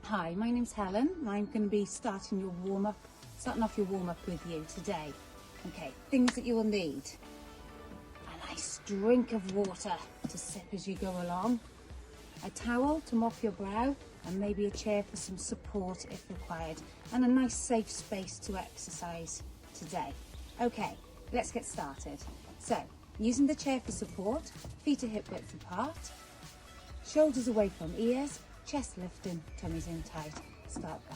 Hi, my name's Helen and I'm going to be starting off your warm-up with you today. Okay, things that you will need. A nice drink of water to sip as you go along, a towel to mop your brow, and maybe a chair for some support if required, and a nice safe space to exercise today. Okay, let's get started. So, using the chair for support, feet are hip width apart, shoulders away from ears, chest lifting, tummies in tight. Start by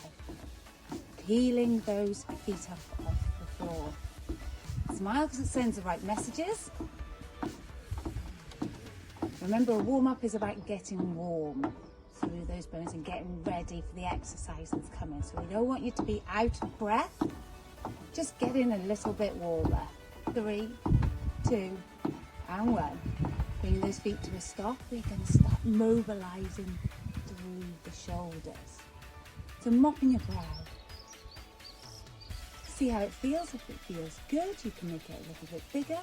peeling those feet up off the floor. Smile because it sends the right messages. Remember, a warm-up is about getting warm through those bones and getting ready for the exercise that's coming. So we don't want you to be out of breath. Just get in a little bit warmer. 3, 2, and 1. Bring those feet to a stop. We're going to start mobilizing through the shoulders. So mopping your brow. See how it feels. If it feels good, you can make it a little bit bigger.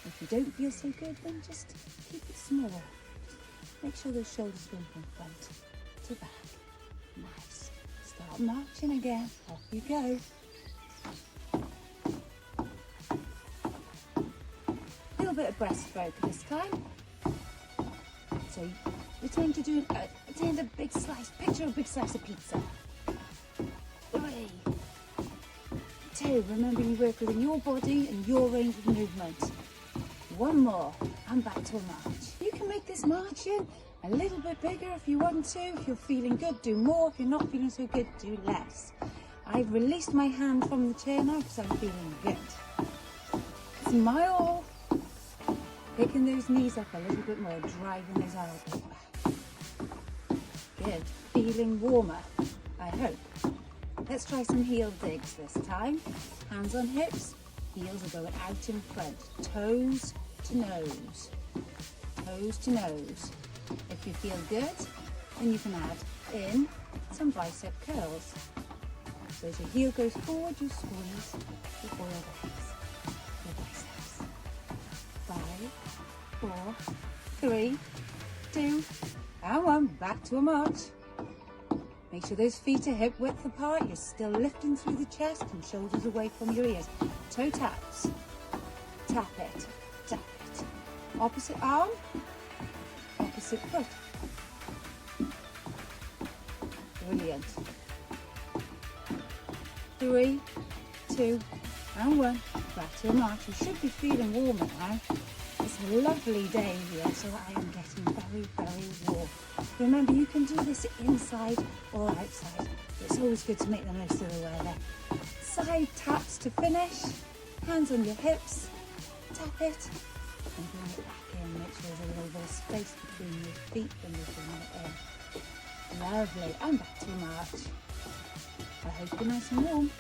If you don't feel so good, then just keep it small. Make sure those shoulders go from front to back. Nice. Start marching again. Off you go. A little bit of breaststroke this time. So return to doing a big slice. Picture a big slice of pizza. 3, 2. Remember, you work within your body and your range of movement. 1 more, and back to a march. You can make this marching a little bit bigger if you want to. If you're feeling good, do more. If you're not feeling so good, do less. I've released my hand from the chair now because I'm feeling good. Smile. Picking those knees up a little bit more, driving those elbows back. Good. Feeling warmer, I hope. Let's try some heel digs this time. Hands on hips, heels are going out in front. Toes to nose. Toes to nose. If you feel good, then you can add in some bicep curls. So as your heel goes forward, you squeeze the oil legs, your biceps. 5, 4, 3, 2, and 1. Back to a march. Make sure those feet are hip width apart. You're still lifting through the chest and shoulders away from your ears. Toe taps. Tap it. Tap it. Opposite arm. Opposite foot. Brilliant. 3, 2, and 1. Back to a march. You should be feeling warmer now. It's a lovely day here, so I am getting very, very warm. Remember, you can do this inside or outside. It's always good to make the most of the weather. Side taps to finish. Hands on your hips. Tap it. And bring it back in. Make sure there's a little bit of space between your feet when you bring it in. Lovely. And back to a march. I hope you're nice and warm.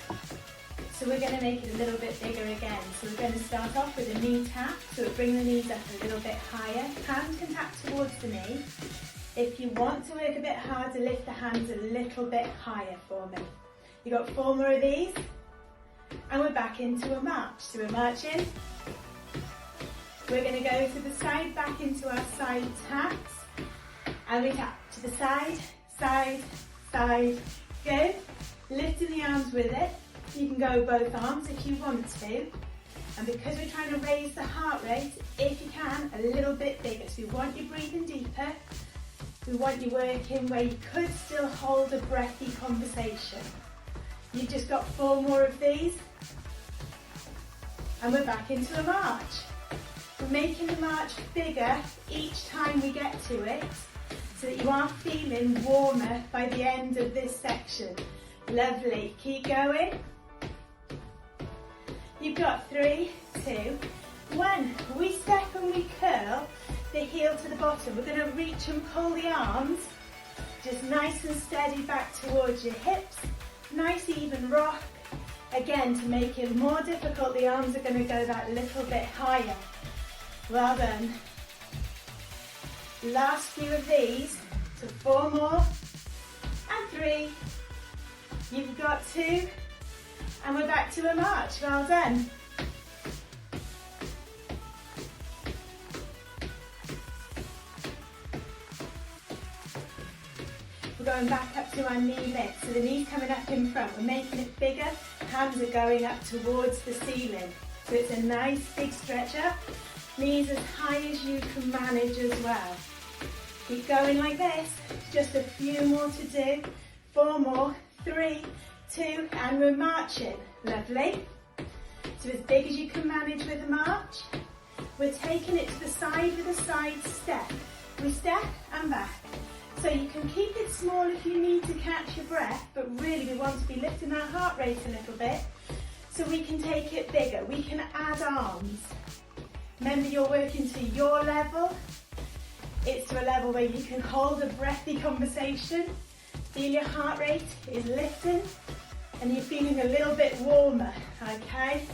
So we're going to make it a little bit bigger again. So we're going to start off with a knee tap. So we'll bring the knees up a little bit higher. Hand can tap towards the knee. If you want to work a bit harder, lift the hands a little bit higher for me. You got 4 more of these. And we're back into a march. So we're marching. We're going to go to the side, back into our side taps. And we tap to the side, side, side. Good. Lifting the arms with it. You can go both arms if you want to. And because we're trying to raise the heart rate, if you can, a little bit bigger. So we want you breathing deeper. We want you working where you could still hold a breathy conversation. You've just got 4 more of these. And we're back into a march. We're making the march bigger each time we get to it, so that you are feeling warmer by the end of this section. Lovely. Keep going. You've got 3, 2, 1. We step and we curl the heel to the bottom. We're going to reach and pull the arms just nice and steady back towards your hips. Nice even rock. Again, to make it more difficult, the arms are going to go that little bit higher. Well done. Last few of these. So 4 more. And 3. You've got 2. And we're back to a march. Well done. We're going back up to our knee lift. So the knee's coming up in front. We're making it bigger. Hands are going up towards the ceiling. So it's a nice big stretch up. Knees as high as you can manage as well. Keep going like this. Just a few more to do. 4 more. 3, 2, and we're marching. Lovely. So as big as you can manage with a march. We're taking it to the side with a side step. We step and back. So you can keep it small if you need to catch your breath, but really we want to be lifting our heart rate a little bit so we can take it bigger. We can add arms. Remember, you're working to your level. It's to a level where you can hold a breathy conversation. Feel your heart rate is lifting and you're feeling a little bit warmer, okay?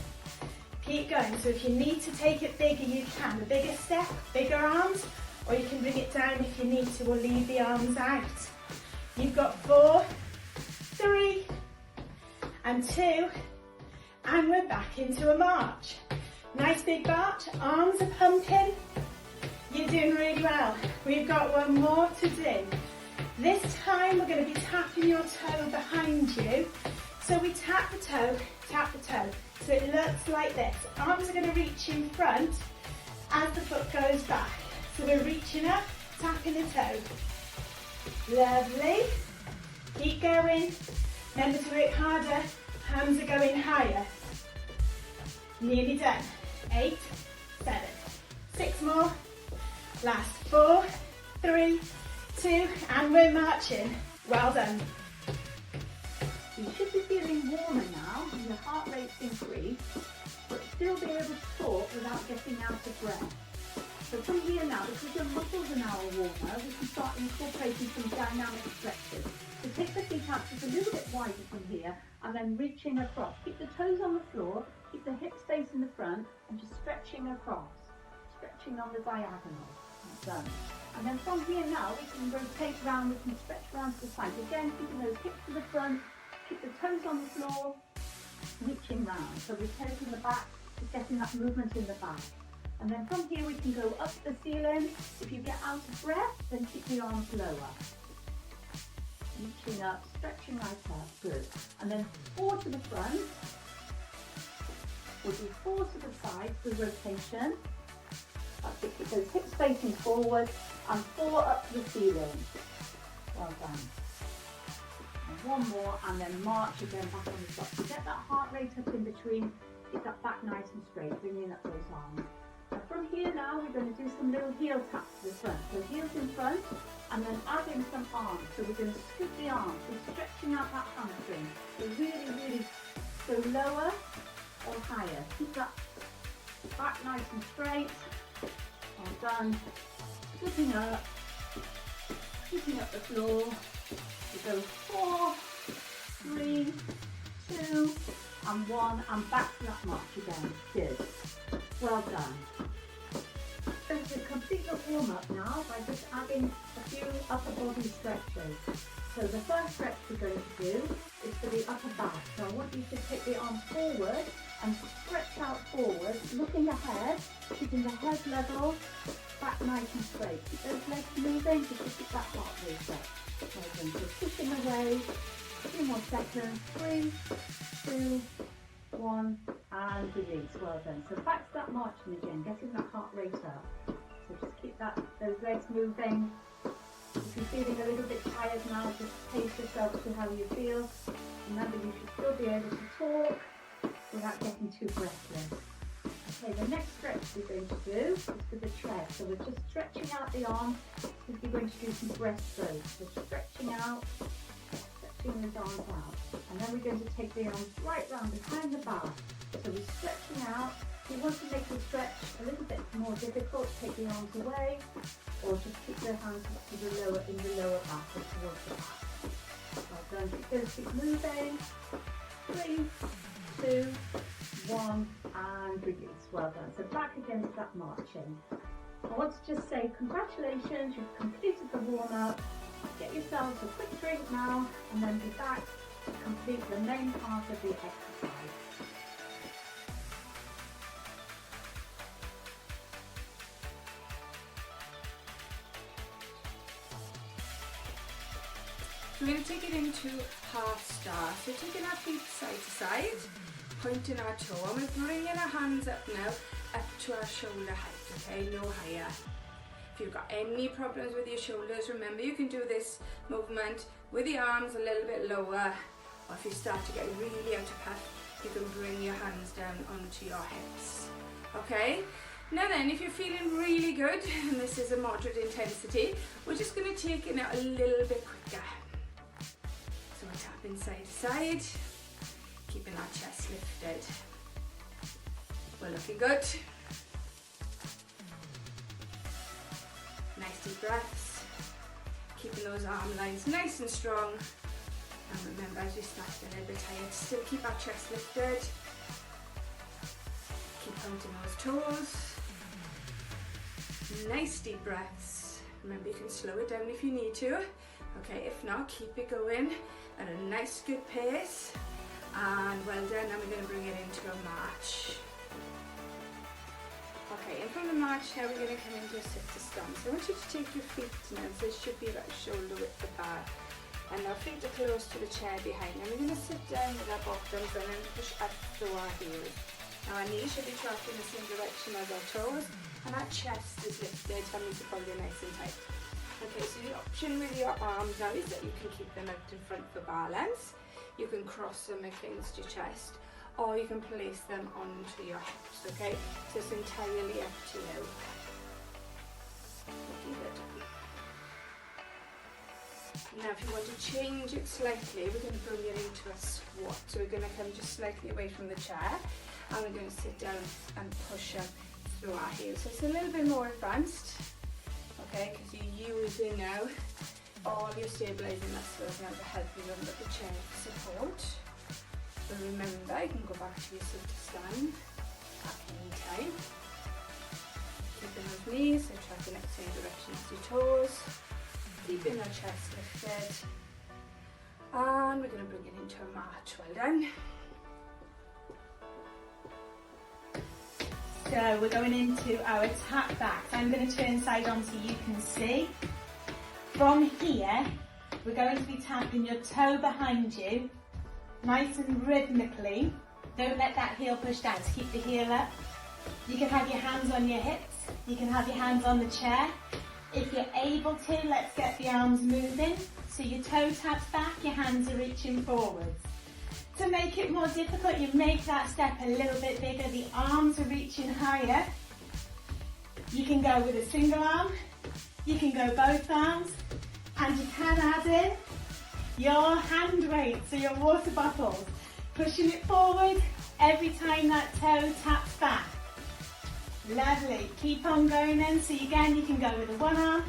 Keep going. So if you need to take it bigger, you can. A bigger step, bigger arms, or you can bring it down if you need to, or leave the arms out. You've got 4, 3, and 2, and we're back into a march. Nice big march, arms are pumping. You're doing really well. We've got 1 more to do. This time we're going to be tapping your toe behind you. So we tap the toe, so it looks like this. Arms are going to reach in front as the foot goes back. So we're reaching up, tapping the toe. Lovely. Keep going. Remember to work harder. Hands are going higher. Nearly done. 8, 7, 6 more. Last 4, 3, 2, and we're marching. Well done. You should be feeling warmer now, and your heart rate's increased, but still be able to talk without getting out of breath. So from here now, because your muscles are now warmer, we can start incorporating some dynamic stretches. So take the feet out just a little bit wider from here, and then reaching across. Keep the toes on the floor, keep the hips facing the front, and just stretching across. Stretching on the diagonal. Done. And then from here now, we can rotate around, we can stretch around to the side. Again, keeping those hips to the front, keep the toes on the floor, reaching round. So rotating the back, just getting that movement in the back. And then from here we can go up to the ceiling. If you get out of breath, then keep the arms lower. Reaching up, stretching right up, good. And then 4 to the front. We'll do 4 to the side for rotation. That's it, keep those hips facing forward. And 4 up to the ceiling. Well done. And 1 more, and then march again back on the top. So get that heart rate up in between. Keep that back nice and straight, bringing up those arms. And from here now, we're going to do some little heel taps to the front. So heels in front, and then adding some arms. So we're going to scoop the arms, so stretching out that hamstring. So really go lower or higher. Keep that back nice and straight. Well done. Scooping up the floor. We go 4, 3, 2, and 1, and back to that march again. Good. Well done. Going to complete the warm-up now by just adding a few upper body stretches. So the first stretch we're going to do is for the upper back. So I want you to take the arms forward and stretch out forward, looking ahead, keeping the head level, back nice and straight. Keep those legs moving just to keep that heart rate up. So pushing away, a few more seconds, 3, 2, 1, and release. Well done. So back to that marching again, getting that heart rate up. So just keep those legs moving. If you're feeling a little bit tired now, just pace yourself to how you feel. Remember, you should still be able to talk without getting too breathless. Okay, the next stretch we're going to do is for the tread. So we're just stretching out the arm because we're going to do some breaststroke. So stretching out, stretching those arms out. And then we're going to take the arms right round behind the back. So we're stretching out. If you want to make the stretch a little bit more difficult, take the arms away, or just keep the hands up to the lower, in the lower back or towards the back. Well done. Keep those feet moving. 3, 2, 1, and release. Well done. So back against that marching. I want to just say congratulations, you've completed the warm-up. Get yourselves a quick drink now, and then be back to complete the main part of the exercise. So we're going to take it into half star. So taking our feet side to side, pointing our toe, and we're bringing our hands up now, up to our shoulder height, okay, no higher. If you've got any problems with your shoulders, remember you can do this movement with the arms a little bit lower, or if you start to get really out of breath, you can bring your hands down onto your hips, okay? Now then, if you're feeling really good, and this is a moderate intensity, we're just going to take it out a little bit quicker. So we're tapping side to side, keeping our chest lifted. We're looking good. Nice deep breaths, keeping those arm lines nice and strong. And remember, as we start to get a little bit tired, still keep our chest lifted. Keep pointing those toes. Nice deep breaths. Remember, you can slow it down if you need to. Okay, if not, keep it going at a nice good pace. And well done. Now we're going to bring it into a march. Okay, and from the march now we're going to come into a sit to stand. So I want you to take your feet now, so it should be about shoulder width apart. And our feet are close to the chair behind. And we're going to sit down with our bottoms and then push up through our heels. Now our knees should be tracking the same direction as our toes, and our chest is lifted, tummies are probably nice and tight. Okay, so the option with your arms now is that you can keep them out in front for balance. You can cross them against your chest, or you can place them onto your hips, okay? So it's entirely up to you. Looking good. Now if you want to change it slightly, we're going to bring it into a squat. So we're going to come just slightly away from the chair, and we're going to sit down and push up through our heels. So it's a little bit more advanced, okay, because you're using now all your stabilizing muscles now to help you under the chair for support. But remember, you can go back to your sit to stand at any time. Keeping those knees, so tracking at the same direction as your toes. Keeping our chest lifted. And we're going to bring it into a march. Well done. So we're going into our tap back. So I'm going to turn side on so you can see. From here, we're going to be tapping your toe behind you, nice and rhythmically. Don't let that heel push down, so keep the heel up. You can have your hands on your hips, you can have your hands on the chair. If you're able to, let's get the arms moving. So your toe taps back, your hands are reaching forwards. To make it more difficult, you make that step a little bit bigger, the arms are reaching higher. You can go with a single arm, you can go both arms, and you can add in your hand weight, so your water bottles, pushing it forward every time that toe taps back. Lovely, keep on going then, so again you can go with the one arm,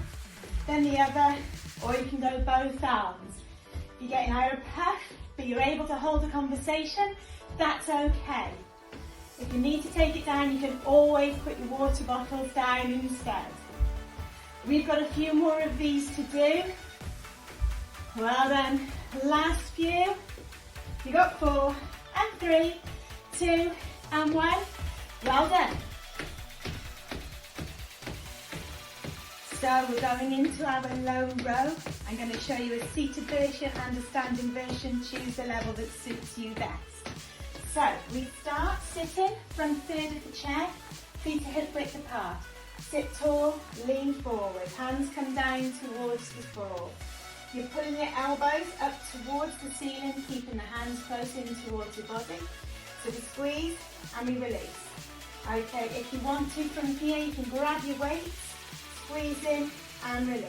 then the other, or you can go both arms. If you're getting out of puff, but you're able to hold a conversation, that's okay. If you need to take it down, you can always put your water bottles down instead. We've got a few more of these to do. Well then, last few. You got 4 and 3, 2 and 1. Well done. So we're going into our low row. I'm going to show you a seated version and a standing version. Choose the level that suits you best. So we start sitting, front third of the chair, feet are hip width apart. Sit tall, lean forward, hands come down towards the floor. You're pulling your elbows up towards the ceiling, keeping the hands close in towards your body. So we squeeze and we release. Okay, if you want to from here, you can grab your weights, squeeze in and release.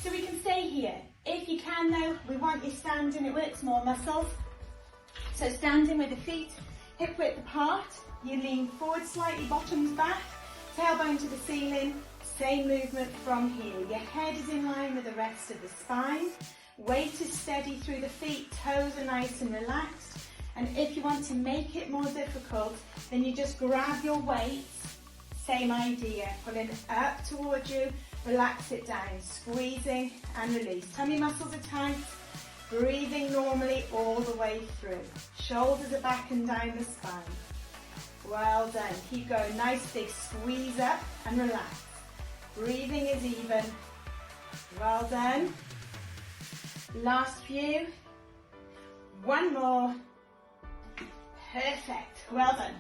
So we can stay here. If you can though, we want you standing, it works more muscles. So standing with the feet hip width apart, you lean forward slightly, bottoms back, tailbone to the ceiling, same movement from here. Your head is in line with the rest of the spine, weight is steady through the feet, toes are nice and relaxed. And if you want to make it more difficult, then you just grab your weights, same idea, pulling it up towards you, relax it down, squeezing and release. Tummy muscles are tight, breathing normally all the way through. Shoulders are back and down the spine. Well done, keep going, nice big squeeze up and relax. Breathing is even. Well done. Last few. One more. Perfect. Well done.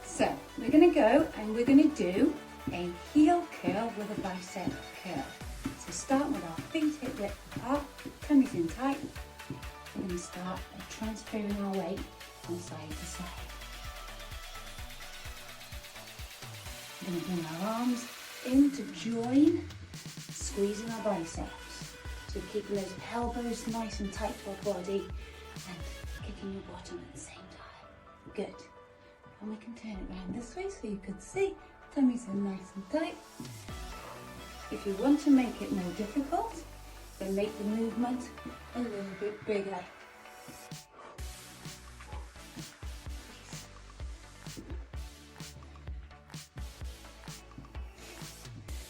So we're going to go and we're going to do a heel curl with a bicep curl. So start with our feet hip width apart, tummies in tight. We're going to start transferring our weight from side to side. We're going to bring our arms in to join, squeezing our biceps. So keeping those elbows nice and tight to our body and kicking your bottom at the same time. Good. And we can turn it around this way so you can see. Tummies in nice and tight. If you want to make it more difficult, then make the movement a little bit bigger.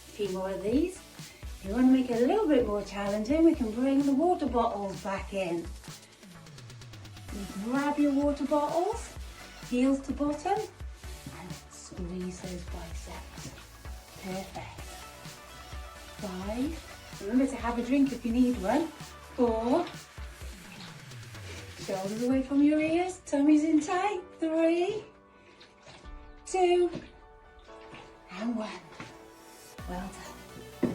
A few more of these. If you want to make it a little bit more challenging, we can bring the water bottles back in. You grab your water bottles, heels to bottom, and squeeze those biceps. Perfect. 5. Remember to have a drink if you need one. 4. Shoulders away from your ears, tummies in tight. 3, 2, and 1. Well done.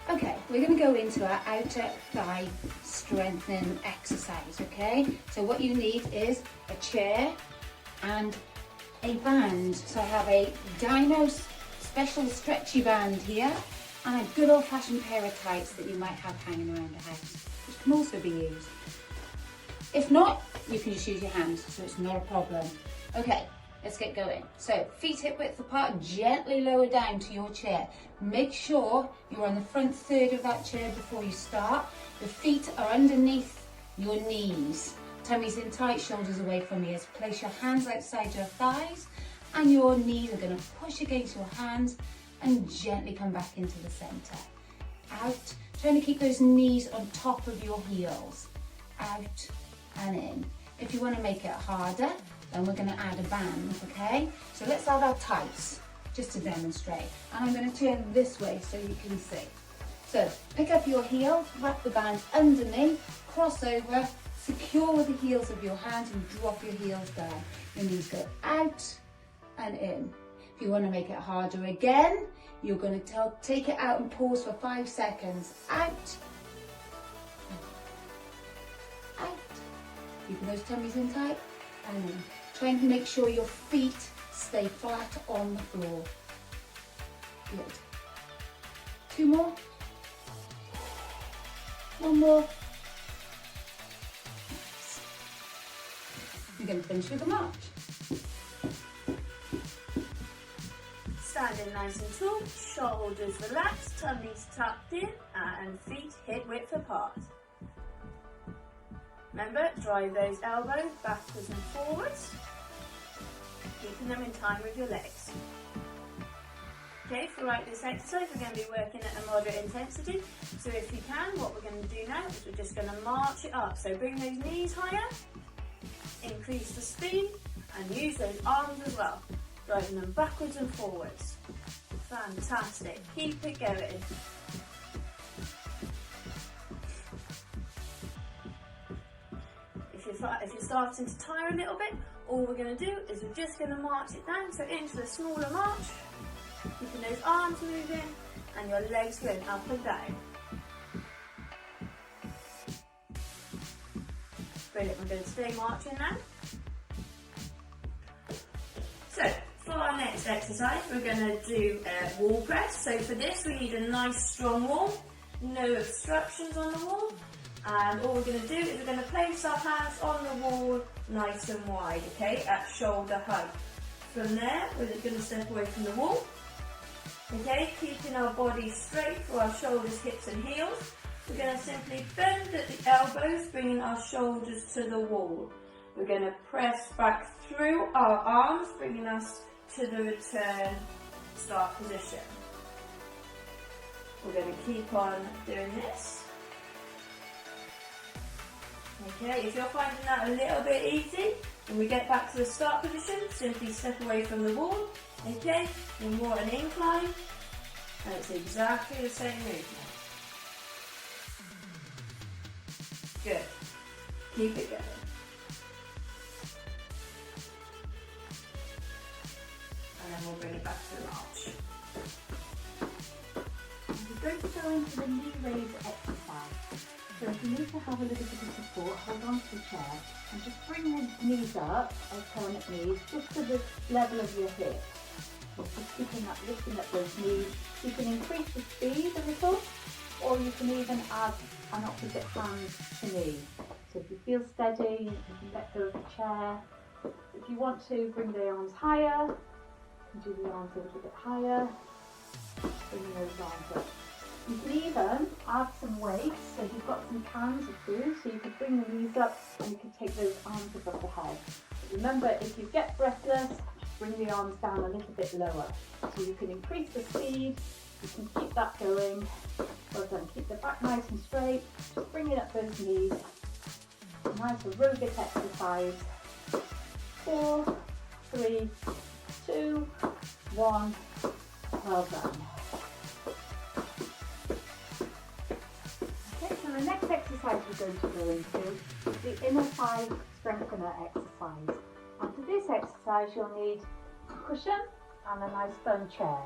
Okay, we're going to go into our outer thigh strengthening exercise, okay? So what you need is a chair and a band. So I have a Dino special stretchy band here and a good old-fashioned pair of tights that you might have hanging around the house, which can also be used. If not, you can just use your hands, so it's not a problem. Okay, let's get going. So feet hip width apart, gently lower down to your chair. Make sure you're on the front third of that chair before you start. The feet are underneath your knees. Tummies in tight, shoulders away from ears. Place your hands outside your thighs and your knees are going to push against your hands and gently come back into the centre. Out, trying to keep those knees on top of your heels. Out and in. If you want to make it harder, then we're going to add a band, okay? So let's add our tights, just to demonstrate. And I'm going to turn this way so you can see. So pick up your heel, wrap the band underneath, cross over, secure with the heels of your hands and drop your heels down. Your knees go out and in. If you want to make it harder again, you're going to take it out and pause for 5 seconds. Out, out. Keeping those tummies in tight and in. Trying to make sure your feet stay flat on the floor. Good. 2 more. 1 more. Nice. We're going to finish with a march. Standing nice and tall, shoulders relaxed, tummies tucked in and feet hip width apart. Remember, drive those elbows backwards and forwards, keeping them in time with your legs. Okay, throughout this exercise we're going to be working at a moderate intensity, so if you can, what we're going to do now is we're just going to march it up. So bring those knees higher, increase the speed and use those arms as well, driving them backwards and forwards. Fantastic, keep it going. If you're starting to tire a little bit, all we're going to do is we're just going to march it down, so into the smaller march, keeping those arms moving and your legs going up and down. Brilliant, we're going to stay marching now. So, for our next exercise, we're going to do a wall press. So for this, we need a nice strong wall, no obstructions on the wall. And all we're going to do is we're going to place our hands on the wall nice and wide, okay, at shoulder height. From there, we're going to step away from the wall, okay, keeping our body straight for our shoulders, hips and heels. We're going to simply bend at the elbows, bringing our shoulders to the wall. We're going to press back through our arms, bringing us to the return start position. We're going to keep on doing this. Okay, if you're finding that a little bit easy, When we get back to the start position, simply step away from the wall, okay, then more an incline, and it's exactly the same movement. Good. Keep it going. And then we'll bring it back to the march. We're going to go into the knee raise exercise. So if you need to have a little bit of support, hold on to the chair and just bring the knees up, alternate knees, just to the level of your hip. So just keeping that, lifting up those knees. You can increase the speed a little, or you can even add an opposite hand to knee. So if you feel steady, you can let go of the chair. If you want to bring the arms higher, you can do the arms a little bit higher, bring those arms up. You can even add some weights, so if you've got some cans of food, so you could bring the knees up and you can take those arms above the head. But remember, if you get breathless, just bring the arms down a little bit lower. So you can increase the speed, you can keep that going. Well done, keep the back nice and straight, just bringing up those knees. Nice aerobic exercise. 4, 3, 2, 1, well done. The next exercise we're going to go into is the inner thigh strengthener exercise. And for this exercise you'll need a cushion and a nice firm chair.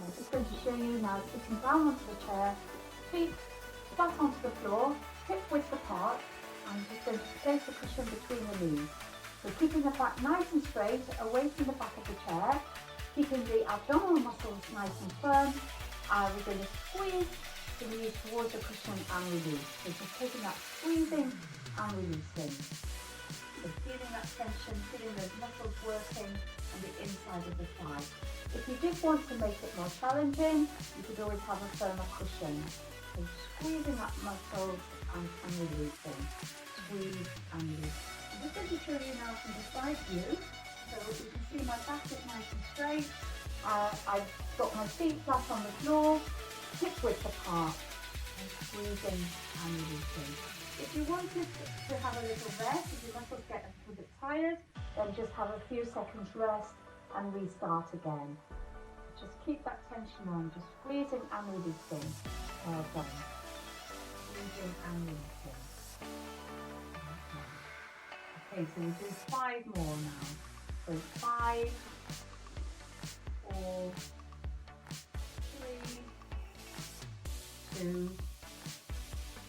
I'm just going to show you now sitting down onto the chair, feet flat onto the floor, hip width apart, and I'm just going to place the cushion between the knees. So keeping the back nice and straight, away from the back of the chair, keeping the abdominal muscles nice and firm, and we're going to squeeze the knees towards the cushion and release. So just taking that squeezing and releasing. So feeling that tension, feeling those muscles working on the inside of the thigh. If you did want to make it more challenging, you could always have a firmer cushion. So squeezing that muscle and releasing. Squeeze and release. I'm just going to show you now from the side view. So you can see my back is nice and straight. I've got my feet flat on the floor, hip width apart, and squeezing and releasing. If you wanted to have a little rest, if your muscles get a little bit tired, then just have a few seconds rest and restart again. Just keep that tension on, just squeezing and releasing. Well done. Squeezing and releasing. Okay, so we'll do 5 more now. So 5, 4, 3, 2, and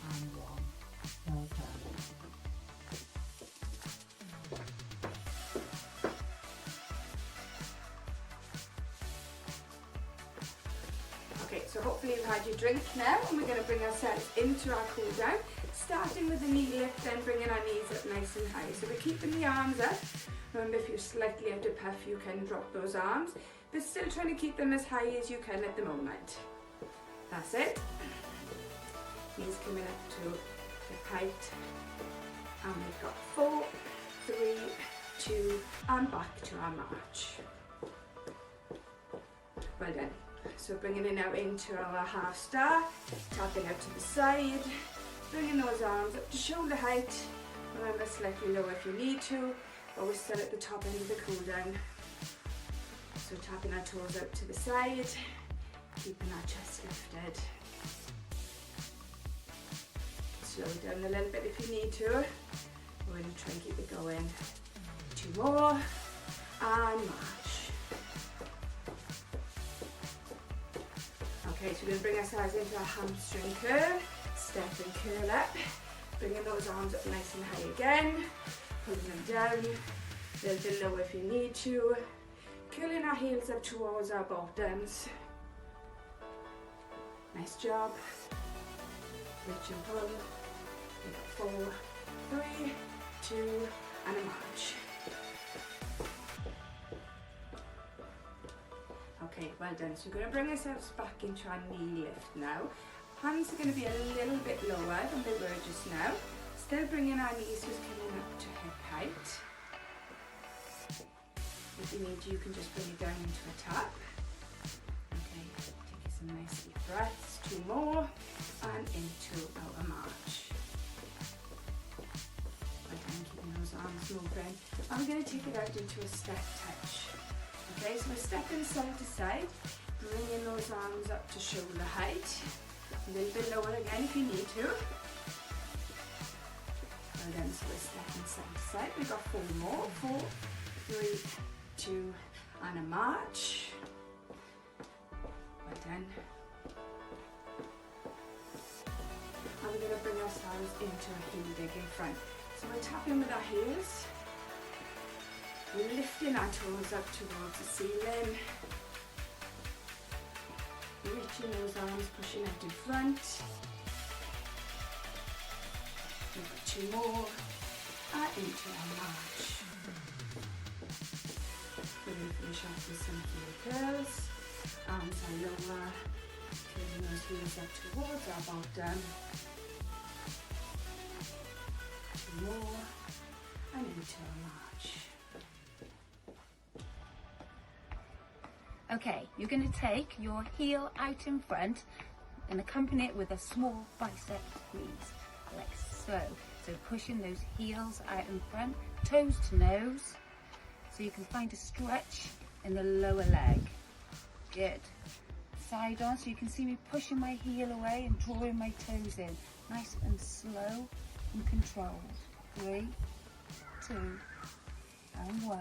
1. Well done. Okay, so hopefully you've had your drink now, and we're going to bring ourselves into our cool down, starting with the knee lift, then bringing our knees up nice and high. So we're keeping the arms up. Remember, if you're slightly out of puff, you can drop those arms, but still trying to keep them as high as you can at the moment. That's it. Knees coming up to the height, and we've got 4, 3, 2, and back to our march. Well done. So bringing it now into our half star, tapping out to the side, bringing those arms up to shoulder height. Remember, slightly lower if you need to, but we're still at the top end of the cool down. So tapping our toes out to the side, keeping our chest lifted. Slow down a little bit if you need to. We're going to try and keep it going. 2 more, and march. Okay, so we're going to bring ourselves into our hamstring curl, step and curl up, bringing those arms up nice and high again, pulling them down, a little bit lower if you need to, curling our heels up towards our bottoms. Nice job. Reach and pull. We've got 4, 3, 2, and a march. Okay, well done. So we're going to bring ourselves back into our knee lift now. Hands are going to be a little bit lower than they were just now. Still bringing our knees just coming up to hip height. If you need to, you can just bring it down into a tap. Okay, take some nice deep breaths. 2 more, and into our march. Again, keeping those those arms moving. I'm going to take it out into a step touch. Okay, so we're stepping side to side, bringing those arms up to shoulder height. A little bit lower again if you need to. Again, so we're stepping side to side. We've got 4 more. 4, 3, 2, and a march. Well done. And we're going to bring ourselves into a heel dig in front. So we're tapping with our heels. We're lifting our toes up towards the ceiling. Reaching those arms, pushing out in front. We've got 2 more. And into our march. We're going to finish off with some heel curls. Arms are lower. Curling those heels up towards our bottom. 2 more. And into our march. Okay, you're going to take your heel out in front and accompany it with a small bicep squeeze, like so. So pushing those heels out in front, toes to nose, so you can find a stretch in the lower leg. Good. Side on, so you can see me pushing my heel away and drawing my toes in. Nice and slow and controlled. 3, 2, and 1.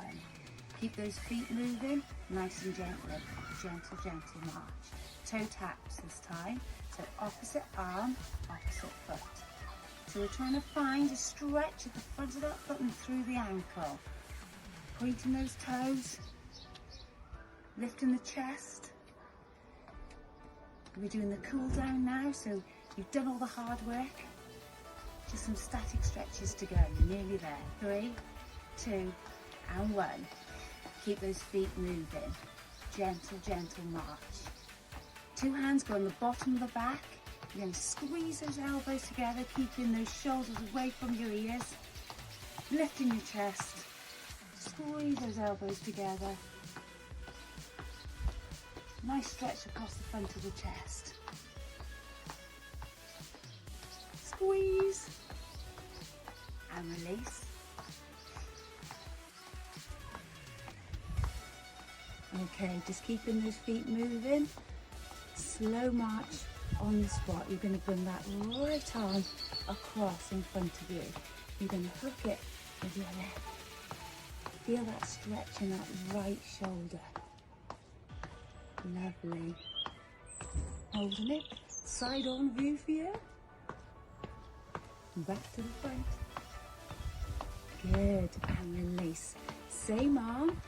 Keep those feet moving, nice and gently. Gentle, gentle march. Toe taps this time. So opposite arm, opposite foot. So we're trying to find a stretch at the front of that foot and through the ankle. Pointing those toes. Lifting the chest. We're doing the cool down now, so you've done all the hard work. Just some static stretches to go. You're nearly there. 3, 2, and 1. Keep those feet moving. Gentle, gentle march. 2 hands go on the bottom of the back. You're going to squeeze those elbows together, keeping those shoulders away from your ears. Lifting your chest. Squeeze those elbows together. Nice stretch across the front of the chest. Squeeze. And release. Okay, just keeping those feet moving. Slow march on the spot. You're going to bring that right arm across in front of you. You're going to hook it with your left. Feel that stretch in that right shoulder. Lovely. Holding it. Side on view for you. Back to the front. Good. And release. Same arm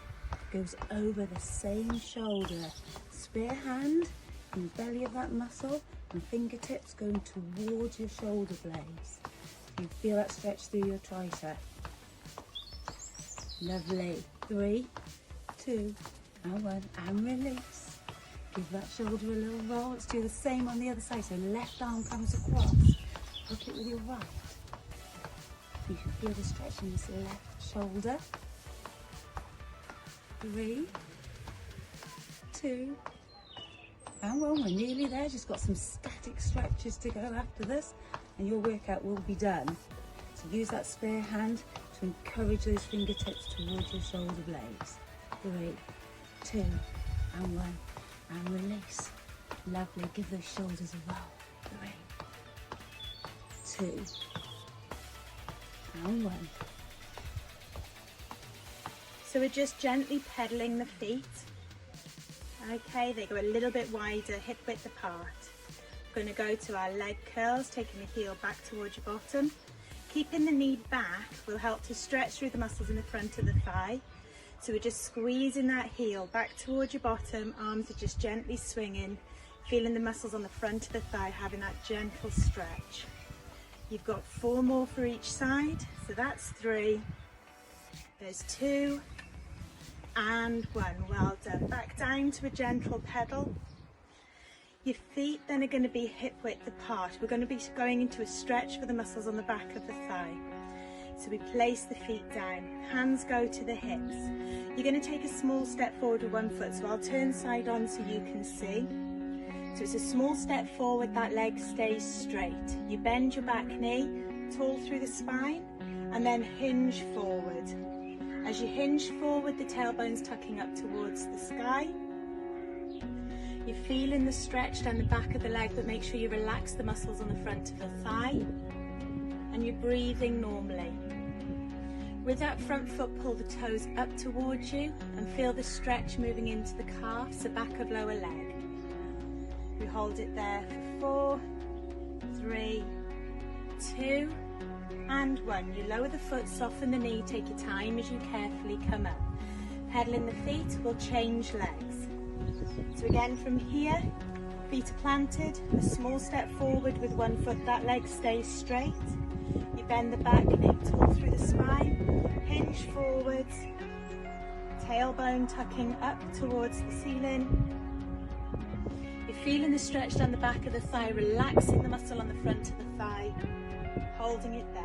goes over the same shoulder. Spear hand in the belly of that muscle and fingertips going towards your shoulder blades. You feel that stretch through your tricep. Lovely. 3, 2, and 1, and release. Give that shoulder a little roll. Let's do the same on the other side. So left arm comes across. Hook it with your right. You can feel the stretch in this left shoulder. 3, 2, and 1. We're nearly there. Just got some static stretches to go after this, and your workout will be done. So use that spare hand to encourage those fingertips towards your shoulder blades. 3, 2, and 1, and release. Lovely. Give those shoulders a roll. 3, 2, and 1. So we're just gently pedaling the feet. Okay, they go a little bit wider, hip width apart. We're going to go to our leg curls, taking the heel back towards your bottom. Keeping the knee back will help to stretch through the muscles in the front of the thigh. So we're just squeezing that heel back towards your bottom, arms are just gently swinging, feeling the muscles on the front of the thigh, having that gentle stretch. You've got 4 more for each side, so that's 3, there's 2, and 1. Well done. Back down to a gentle pedal. Your feet then are going to be hip width apart. We're going to be going into a stretch for the muscles on the back of the thigh. So we place the feet down, hands go to the hips. You're going to take a small step forward with 1 foot, so I'll turn side on so you can see. So it's a small step forward, that leg stays straight. You bend your back knee, tall through the spine, and then hinge forward. As you hinge forward, the tailbone's tucking up towards the sky. You're feeling the stretch down the back of the leg, but make sure you relax the muscles on the front of the thigh, and you're breathing normally. With that front foot, pull the toes up towards you and feel the stretch moving into the calves, the back of lower leg. We hold it there for 4, 3, 2, and 1. You lower the foot, soften the knee, take your time as you carefully come up. Pedaling the feet, we'll change legs. So again from here, feet are planted, a small step forward with one foot, that leg stays straight. You bend the back, nape tall through the spine, hinge forwards, tailbone tucking up towards the ceiling. You're feeling the stretch down the back of the thigh, relaxing the muscle on the front of the thigh, holding it there.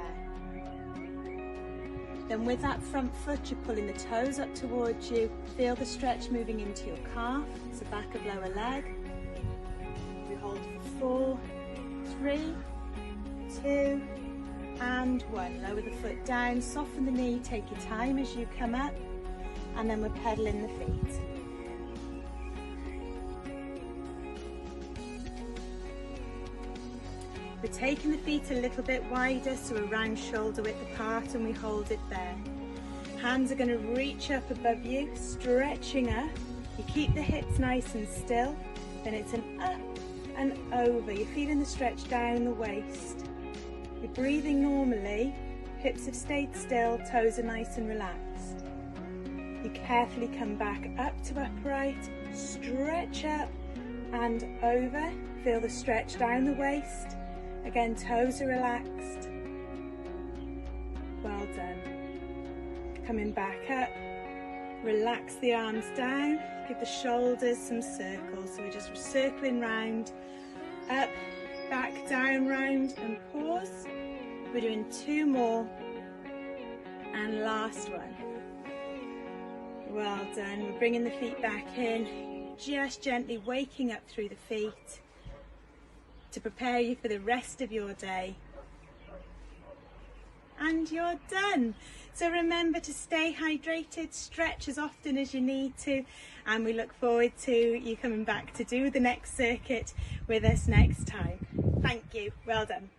Then with that front foot, you're pulling the toes up towards you. Feel the stretch moving into your calf, it's the back of lower leg. We hold for 4, 3, 2, and 1. Lower the foot down, soften the knee, take your time as you come up, and then we're pedaling the feet. We're taking the feet a little bit wider, so we're round shoulder width apart, and we hold it there. Hands are going to reach up above you, stretching up. You keep the hips nice and still, then it's an up and over. You're feeling the stretch down the waist. You're breathing normally, hips have stayed still, toes are nice and relaxed. You carefully come back up to upright, stretch up and over. Feel the stretch down the waist. Again, toes are relaxed. Well done. Coming back up, relax the arms down, give the shoulders some circles. So we're just circling round, up, back, down, round, and pause. We're doing 2 more, and last one. Well done. We're bringing the feet back in, just gently waking up through the feet to prepare you for the rest of your day. And you're done. So remember to stay hydrated, stretch as often as you need to, and we look forward to you coming back to do the next circuit with us next time. Thank you. Well done.